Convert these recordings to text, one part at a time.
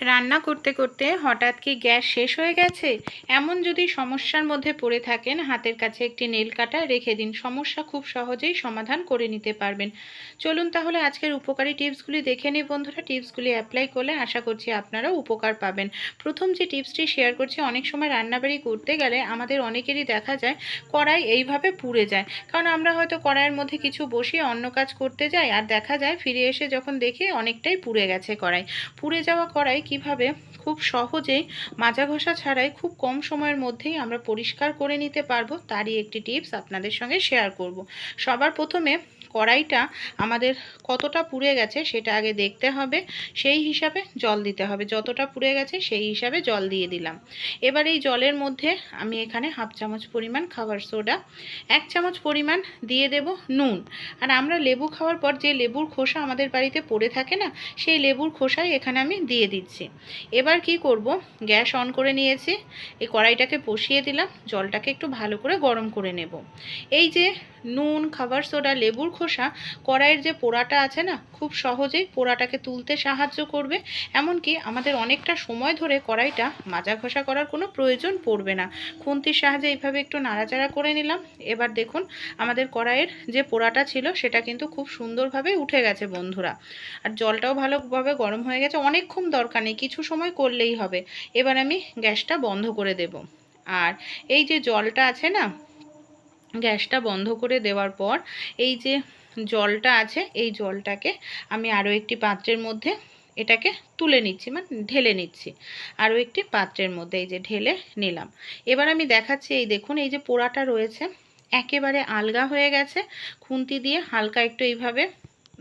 রান্না করতে করতে হঠাৎ কি গ্যাস শেষ হয়ে গেছে? এমন যদি সমস্যার মধ্যে পড়ে থাকেন, হাতের কাছে একটি নেল কাটা রেখে দিন, সমস্যা খুব সহজেই সমাধান করে নিতে পারবেন। চলুন তাহলে আজকের উপকারী টিপসগুলি দেখে নিই বন্ধুরা। টিপসগুলি অ্যাপ্লাই করলে আশা করছি আপনারাও উপকার পাবেন। প্রথম যে টিপসটি শেয়ার করছি, অনেক সময় রান্নাবাড়ি করতে গেলে আমাদের অনেকেরই দেখা যায় কড়াই এইভাবে পুড়ে যায়। কারণ আমরা হয়তো কড়াইয়ের মধ্যে কিছু বসিয়ে অন্য কাজ করতে যাই, আর দেখা যায় ফিরে এসে যখন দেখি অনেকটাই পুড়ে গেছে কড়াই। পুড়ে যাওয়া কড়াই কিভাবে খুব সহজেই মাজা ঘষা ছাড়াই খুব কম সময়ের মধ্যেই আমরা পরিষ্কার করে নিতে পারবো, তারই একটি টিপস আপনাদের সঙ্গে শেয়ার করব। সবার প্রথমে কড়াইটা আমাদের কতটা পুড়ে গেছে সেটা আগে দেখতে হবে, সেই হিসাবে জল দিতে হবে। যতটা পুড়ে গেছে সেই হিসাবে জল দিয়ে দিলাম। এবার এই জলের মধ্যে আমি এখানে হাফ চামচ পরিমাণ খাবার সোডা, 1 চামচ পরিমাণ দিয়ে দেব নুন। আর আমরা লেবু খাওয়ার পর যে লেবুর খোসা আমাদের বাড়িতে পড়ে থাকে না, সেই লেবুর খোসাই এখানে আমি দিয়ে দিচ্ছি। এবার কি করব, গ্যাস অন করে নিয়েছি, এই কড়াইটাকে বসিয়ে দিলাম, জলটাকে একটু ভালো করে গরম করে নেব। এই যে নুন, খাবার সোডা, লেবুর খোসা কড়াইয়ের যে পোড়াটা আছে না, খুব সহজেই পোড়াটাকে তুলতে সাহায্য করবে। এমনকি আমাদের অনেকটা সময় ধরে কড়াইটা মাজা ঘষা করার কোনো প্রয়োজন পড়বে না। খুন্তির সাহায্যে এইভাবে একটু নাড়াচাড়া করে নিলাম। এবার দেখুন আমাদের কড়াইয়ের যে পোড়াটা ছিল সেটা কিন্তু খুব সুন্দরভাবে উঠে গেছে বন্ধুরা। আর জলটাও ভালোভাবে গরম হয়ে গেছে, অনেকক্ষণ দরকার নেই, কিছু সময় করলেই হবে। এবার আমি গ্যাসটা বন্ধ করে দেব। আর এই যে জলটা আছে না, গ্যাসটা বন্ধ করে দেওয়ার পর এই যে জলটা আছে, এই জলটাকে আমি আরও একটি পাত্রের মধ্যে এটাকে তুলে নিচ্ছি, মানে ঢেলে নিচ্ছি আরও একটি পাত্রের মধ্যে। এই যে ঢেলে নিলাম। এবার আমি দেখাচ্ছি, এই দেখুন এই যে পোড়াটা রয়েছে একেবারে আলগা হয়ে গেছে। খুন্তি দিয়ে হালকা একটু এইভাবে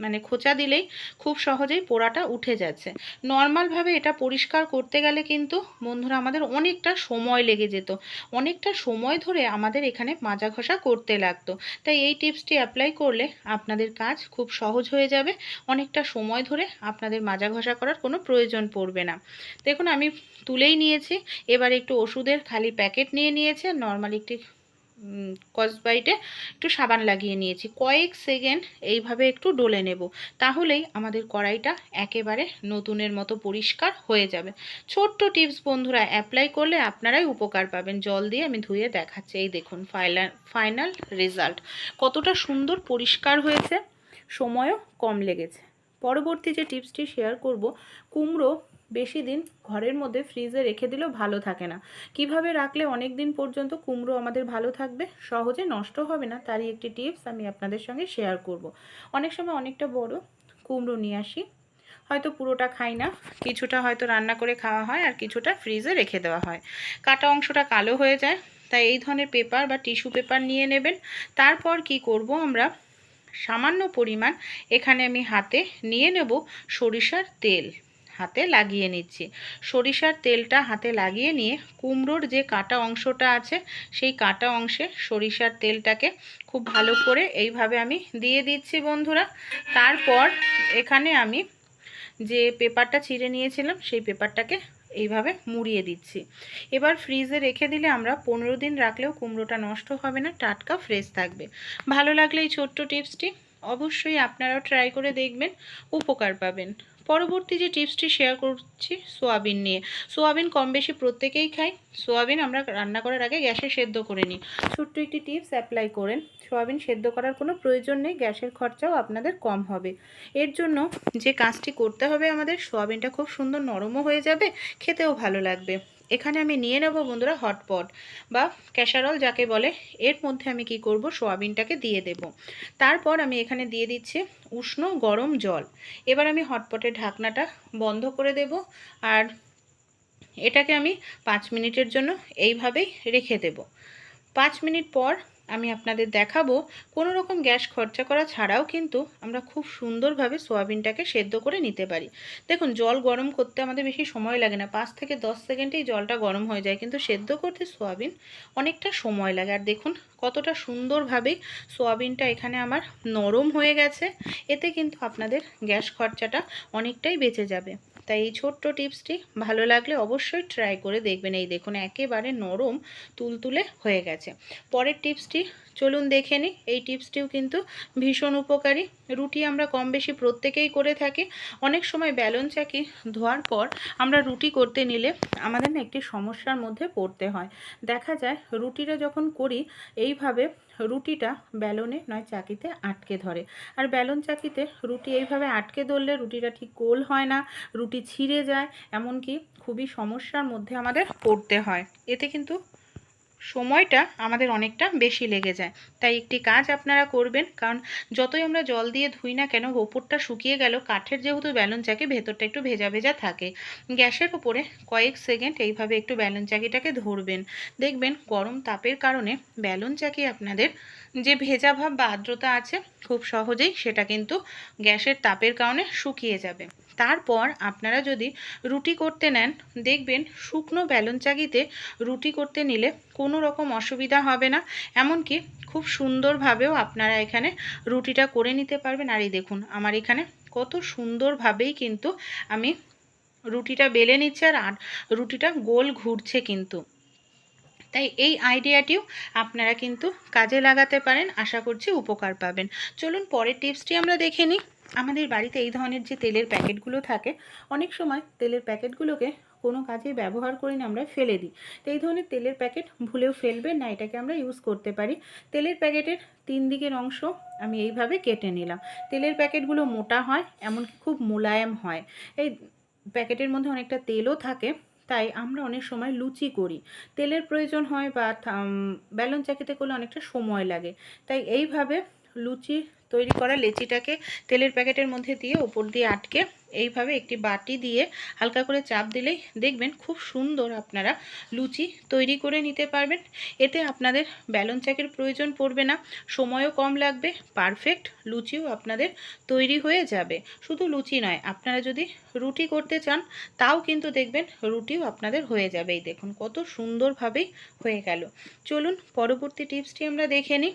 মানে খোঁচা দিলেই খুব সহজেই পোড়াটা উঠে যাচ্ছে। নর্মালভাবে এটা পরিষ্কার করতে গেলে কিন্তু বন্ধুরা আমাদের অনেকটা সময় লেগে যেত, অনেকটা সময় ধরে আমাদের এখানে মাজা ঘষা করতে লাগতো। তাই এই টিপসটি অ্যাপ্লাই করলে আপনাদের কাজ খুব সহজ হয়ে যাবে, অনেকটা সময় ধরে আপনাদের মাজা ঘষা করার কোনো প্রয়োজন পড়বে না। দেখুন আমি তুলেই নিয়েছি। এবার একটু ওষুধের খালি প্যাকেট নিয়ে নিয়েছি, আর নর্মাল একটি স্কচব্রাইটে একটু সাবান লাগিয়ে নিয়েছি। কয়েক সেকেন্ড এইভাবে একটু ডলে নেব, তাহলেই আমাদের কড়াইটা একেবারে নতুনের মতো পরিষ্কার হয়ে যাবে। ছোট্ট টিপস বন্ধুরা, অ্যাপ্লাই করলে আপনারাই উপকার পাবেন। জল দিয়ে আমি ধুয়ে দেখাচ্ছি, এই দেখুন ফাইনাল রেজাল্ট কতটা সুন্দর পরিষ্কার হয়েছে, সময়ও কম লেগেছে। পরবর্তী যে টিপসটি শেয়ার করব, কুমড়ো বেশি দিন ঘরের মধ্যে ফ্রিজে রেখে দিলেও ভালো থাকে না। কিভাবে রাখলে অনেক দিন পর্যন্ত কুমড়ো আমাদের ভালো থাকবে, সহজে নষ্ট হবে না, তারই একটি টিপস আমি আপনাদের সঙ্গে শেয়ার করব। অনেক সময় অনেকটা বড় কুমড়ো নিয়ে আসি, হয়তো পুরোটা খাই না, কিছুটা হয়তো রান্না করে খাওয়া হয় আর কিছুটা ফ্রিজে রেখে দেওয়া হয়। কাটা অংশটা কালো হয়ে যায়, তাই এই ধরনের পেপার বা টিস্যু পেপার নিয়ে নেবেন। তারপর কি করব, আমরা সামান্য পরিমাণ এখানে আমি হাতে নিয়ে নেব সরিষার তেল, হাতে লাগিয়ে নিচ্ছি। সরিষার তেলটা হাতে লাগিয়ে নিয়ে কুমড়োর যে কাটা অংশটা আছে সেই কাটা অংশে সরিষার তেলটাকে খুব ভালো করে এইভাবে আমি দিয়ে দিচ্ছি বন্ধুরা। তারপর এখানে আমি যে পেপারটা ছিঁড়ে নিয়েছিলাম সেই পেপারটাকে এইভাবে মুড়িয়ে দিচ্ছি। এবার ফ্রিজে রেখে দিলে আমরা 15 দিন রাখলেও কুমড়োটা নষ্ট হবে না, টাটকা ফ্রেশ থাকবে। ভালো লাগলে এই ছোট্ট টিপসটি অবশ্যই আপনারাও ট্রাই করে দেখবেন, উপকার পাবেন। পরবর্তী যে টিপসটি শেয়ার করছি সোয়াবিন নিয়ে। সোয়াবিন কম বেশি প্রত্যেকেই খাই। সোয়াবিন আমরা রান্না করার আগে গ্যাসে সেদ্ধ করে নিই। ছোট্ট একটি টিপস অ্যাপ্লাই করেন, সোয়াবিন সেদ্ধ করার কোনো প্রয়োজন নেই, গ্যাসের খরচাও আপনাদের কম হবে। এর জন্য যে কাজটি করতে হবে আমাদের, সোয়াবিনটা খুব সুন্দর নরমও হয়ে যাবে, খেতেও ভালো লাগবে। এখানে আমি নিয়ে নেব বন্ধুরা হটপট বা ক্যাসারল যাকে বলে। এর মধ্যে আমি কি করব, সোয়াবিনটাকে দিয়ে দেব। তারপর আমি এখানে দিয়ে দিচ্ছি উষ্ণ গরম জল। এবার আমি হটপটের ঢাকনাটা বন্ধ করে দেব, আর এটাকে আমি 5 মিনিটের জন্য এইভাবেই রেখে দেব। 5 মিনিট পর আমি আপনাদের দেখাবো কোনো রকম গ্যাস খরচা করা ছাড়াও কিন্তু আমরা খুব সুন্দরভাবে সোয়াবিনটাকে সেদ্ধ করে নিতে পারি। দেখুন জল গরম করতে আমাদের বেশি সময় লাগে না, 5 থেকে 10 সেকেন্ডেই জলটা গরম হয়ে যায়, কিন্তু সেদ্ধ করতে সোয়াবিন অনেকটা সময় লাগে। আর দেখুন কতটা সুন্দরভাবেই সোয়াবিনটা এখানে আমার নরম হয়ে গেছে। এতে কিন্তু আপনাদের গ্যাস খরচাটা অনেকটাই বেঁচে যাবে। তাই এই ছোট্ট টিপসটি ভালো লাগলে অবশ্যই ট্রাই করে দেখবেন। এই দেখুন একেবারে নরম তুলতুলে হয়ে গেছে। পরের টিপসটি চলুন দেখে নিই। এই টিপসটিও কিন্তু ভীষণ উপকারী। রুটি আমরা কম বেশি প্রত্যেকেই করে থাকি। অনেক সময় ব্যালন চাকি ধোয়ার পর আমরা রুটি করতে নিলে আমাদের না একটি সমস্যার মধ্যে পড়তে হয়। দেখা যায় রুটিটা যখন করি এইভাবে রুটিটা ব্যালনে নয় চাকিতে আটকে ধরে। আর ব্যালন চাকিতে রুটি এইভাবে আটকে ধরলে রুটিটা ঠিক গোল হয় না, রুটি ছিঁড়ে যায়, এমনকি খুবই সমস্যার মধ্যে আমাদের পড়তে হয়। এতে কিন্তু সময়টা আমাদের অনেকটা বেশি লেগে যায়। তাই একটি কাজ আপনারা করবেন, কারণ যতই আমরা জল দিয়ে ধুই না কেন ওপরটা শুকিয়ে গেল, কাঠের যেহেতু ব্যালন চাকি ভেতরটা একটু ভেজা ভেজা থাকে। গ্যাসের উপরে কয়েক সেকেন্ড এইভাবে একটু ব্যালন চাকিটাকে ধরবেন, দেখবেন গরম তাপের কারণে ব্যালন চাকি আপনাদের যে ভেজা ভাব বা আর্দ্রতা আছে খুব সহজেই সেটা কিন্তু গ্যাসের তাপের কারণে শুকিয়ে যাবে। তারপর আপনারা যদি রুটি করতে নেন, দেখবেন শুকনো ব্যালন চাকিতে রুটি করতে নিলে কোনো রকম অসুবিধা হবে না, এমনকি খুব সুন্দরভাবেও আপনারা এখানে রুটিটা করে নিতে পারবেন। আর এই দেখুন আমার এখানে কত সুন্দরভাবেই কিন্তু আমি রুটিটা বেলে নিচ্ছি, আর রুটিটা গোল ঘুরছে কিন্তু। তাই এই আইডিয়াটিও আপনারা কিন্তু কাজে লাগাতে পারেন, আশা করছি উপকার পাবেন। চলুন পরের টিপসটি আমরা দেখে নিই। আমাদের বাড়িতে এই ধরনের যে তেলের প্যাকেটগুলো থাকে, অনেক সময় তেলের প্যাকেটগুলোকে কোনো কাজে ব্যবহার করি না, আমরা ফেলে দিই। তো এই ধরনের তেলের প্যাকেট ভুলেও ফেলবেন না, এটাকে আমরা ইউজ করতে পারি। তেলের প্যাকেটের 3 দিকের অংশ আমি এইভাবে কেটে নিলাম। তেলের প্যাকেটগুলো মোটা হয়, এমনকি খুব মোলায়েম হয়। এই প্যাকেটের মধ্যে অনেকটা তেলও থাকে, তাই আমরা অনেক সময় লুচি করি, তেলের প্রয়োজন হয়, বা ব্যালন চাকিতে করলে অনেকটা সময় লাগে। তাই এইভাবে লুচি তৈরি করা লেচিটাকে তেলের প্যাকেটের মধ্যে দিয়ে ওপর দিয়ে আটকে এইভাবে একটি বাটি দিয়ে হালকা করে চাপ দিলেই দেখবেন খুব সুন্দর আপনারা লুচি তৈরি করে নিতে পারবেন। এতে আপনাদের ব্যালন চাকির প্রয়োজন পড়বে না, সময়ও কম লাগবে, পারফেক্ট লুচিও আপনাদের তৈরি হয়ে যাবে। শুধু লুচি নয়, আপনারা যদি রুটি করতে চান তাও কিন্তু দেখবেন রুটিও আপনাদের হয়ে যাবে। এই দেখুন কত সুন্দরভাবেই হয়ে গেল। চলুন পরবর্তী টিপসটি আমরা দেখে নিই।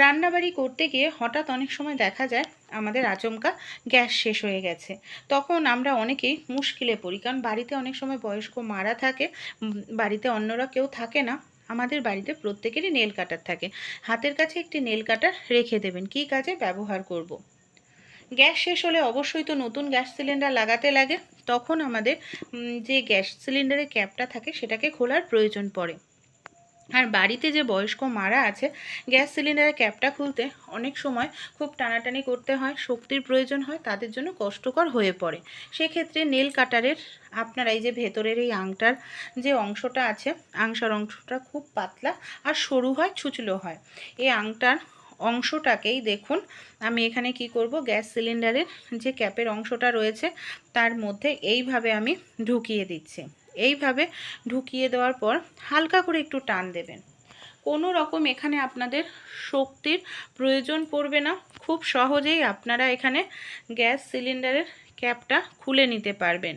রান্নাবাড়ি করতে গিয়ে হঠাৎ অনেক সময় দেখা যায় আমাদের আচমকা গ্যাস শেষ হয়ে গেছে। তখন আমরা অনেকেই মুশকিলে পড়ি, কারণ বাড়িতে অনেক সময় বয়স্ক মারা থাকে, বাড়িতে অন্যরা কেউ থাকে না। আমাদের বাড়িতে প্রত্যেকেরই নেল কাটার থাকে। হাতের কাছে একটি নেল কাটার রেখে দেবেন, কী কাজে ব্যবহার করব। গ্যাস শেষ হলে অবশ্যই তো নতুন গ্যাস সিলিন্ডার লাগাতে লাগে, তখন আমাদের যে গ্যাস সিলিন্ডারের ক্যাপটা থাকে সেটাকে খোলার প্রয়োজন পড়ে। আর বাড়িতে যে বয়স্ক মারা আছে, গ্যাস সিলিন্ডারের ক্যাপটা খুলতে অনেক সময় খুব টানাটানি করতে হয়, শক্তির প্রয়োজন হয়, তাদের জন্য কষ্টকর হয়ে পড়ে। সেক্ষেত্রে নেল কাটারের আপনারা এই যে ভেতরের এই আংটার যে অংশটা আছে, আংশার অংশটা খুব পাতলা আর সরু হয়, ছুচলো হয়। এই আংটার অংশটাকেই দেখুন আমি এখানে কি করব, গ্যাস সিলিন্ডারের যে ক্যাপের অংশটা রয়েছে তার মধ্যে এইভাবে আমি ঢুকিয়ে দিচ্ছি। এইভাবে ঢুকিয়ে দেওয়ার পর হালকা করে একটু টান দেবেন। কোনো রকম এখানে আপনাদের শক্তির প্রয়োজন পড়বে না, খুব সহজেই আপনারা এখানে গ্যাস সিলিন্ডারের ক্যাপটা খুলে নিতে পারবেন।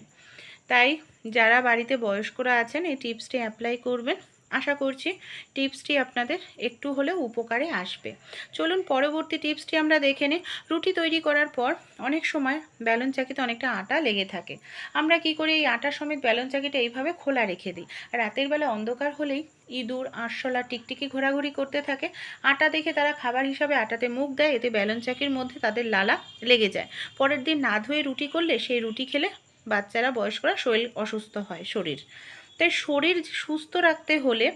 তাই যারা বাড়িতে বয়স্করা আছেন এই টিপসটি অ্যাপ্লাই করবেন, আশা করছি টিপসটি আপনাদের একটু হলেও উপকারে আসবে। চলুন পরবর্তী টিপসটি আমরা দেখে নিই। রুটি তৈরি করার পর অনেক সময় ব্যালন চাকিতে অনেকটা আটা লেগে থাকে। আমরা কি করি, এই আটা সমেত ব্যালন চাকিটা এইভাবে খোলা রেখে দিই। রাতের বেলা অন্ধকার হলেই ইঁদুর, আরশোলা, টিকটিকি ঘোরাঘুরি করতে থাকে। আটা দেখে তারা খাবার হিসাবে আটাতে মুখ দেয়, এতে ব্যালন চাকির মধ্যে তাদের লালা লেগে যায়। পরের দিন না ধুয়ে রুটি করলে সেই রুটি খেলে বাচ্চারা, বয়স্করা শরীর অসুস্থ হয় শরীর। তাই শরীর সুস্থ রাখতে হলে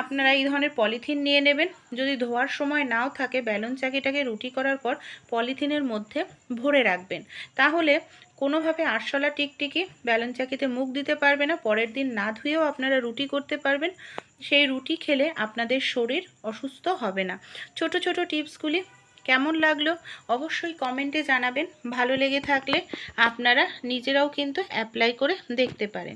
আপনারা এই ধরনের পলিথিন নিয়ে নেবেন। যদি ধোয়ার সময় নাও থাকে, ব্যালন চাকিটাকে রুটি করার পর পলিথিনের মধ্যে ভরে রাখবেন, তাহলে কোনোভাবে আরশোলা, টিকটিকি ব্যালন চাকিতে মুখ দিতে পারবে না। পরের দিন না ধুয়েও আপনারা রুটি করতে পারবেন, সেই রুটি খেলে আপনাদের শরীর অসুস্থ হবে না। ছোট ছোট টিপসগুলি কেমন লাগলো অবশ্যই কমেন্টে জানাবেন। ভালো লেগে থাকলে আপনারা নিজেরাও কিন্তু অ্যাপ্লাই করে দেখতে পারেন।